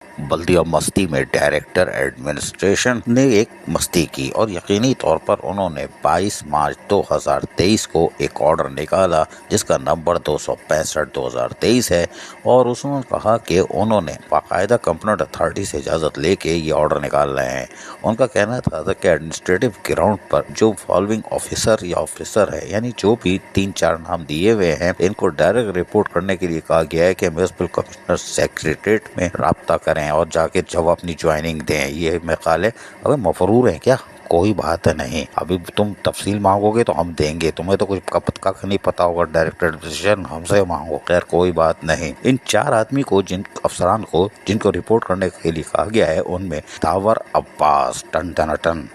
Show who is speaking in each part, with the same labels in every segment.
Speaker 1: बल्दिया मस्ती में director administration ने एक मस्ती की और यकीनी तौर पर उन्होंने 22 मार्च 2023 को एक ऑर्डर निकाला जिसका नंबर 265/2023 है और उसने कहा कि उन्होंने बाकायदा कंप्लेंट अथॉरिटी से इजाज़त लेके ये ऑर्डर निकाल रहे हैं। उनका कहना था कि एडमिनिस्ट्रेटिव ग्राउंड पर जो फॉलोइंग ऑफिसर या ऑफिसर है यानी जो भी 3-4 नाम दिए हुए हैं इनको डायरेक्ट रिपोर्ट करने के लिए कहा गया है कि म्युनिसिपल कमिश्नर सेक्रेटरीट में राब्ता करें और जाके जब अपनी ज्वाइनिंग दें। ये मकाले अबे मफरूर है क्या? कोई बात नहीं, अभी तुम तफसील मांगोगे तो हम देंगे, तुम्हें तो कुछ कख नहीं पता होगा, डायरेक्टर डिसीजन हमसे मांगो। खैर कोई बात नहीं। इन 4 आदमी को अफसरान को जिनको रिपोर्ट करने के लिए कहा गया है उनमें तावर अब्बास टन टन टन,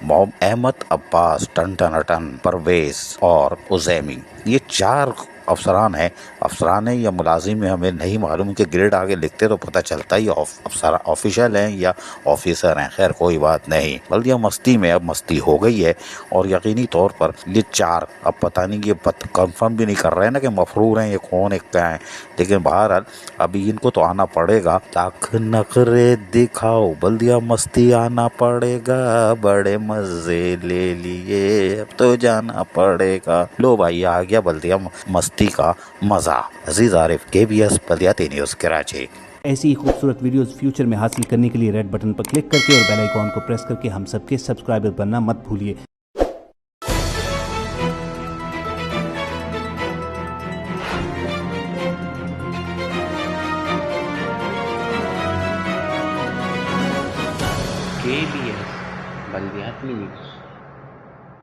Speaker 1: अहमद अब्बास टन टन टन, परवेज और उजैमी, ये 4 अफसरान है या मुलाजिम है हमें नहीं मालूम, इनके ग्रेड आगे लिखते तो पता चलता ही अफसर ऑफिशियल हैं या ऑफिसर हैं। खैर कोई बात नहीं, बल्दिया मस्ती में अब मस्ती हो गई है और यकीनी तौर पर ये 4 अब पता नहीं, ये कंफर्म भी नहीं कर रहे हैं ना कि मफरूर हैं ये कौन है क्या है, लेकिन बहरहाल अभी इनको तो आना पड़ेगा। ताक नखरे दिखाओ, बल्दिया मस्ती आना पड़ेगा, बड़े मजे ले लिए अब तो जाना पड़ेगा। लो भाई आ गया बल्दिया मस्ती का मजा। अजीज आरिफ, KBS बल्दियाती न्यूज़ कराची।
Speaker 2: ऐसी ही खूबसूरत वीडियोस फ्यूचर में हासिल करने के लिए रेड बटन पर क्लिक करके और बेल आइकॉन को प्रेस करके हम सबके सब्सक्राइबर बनना मत भूलिए।
Speaker 3: KBS बल्दियाती न्यूज़।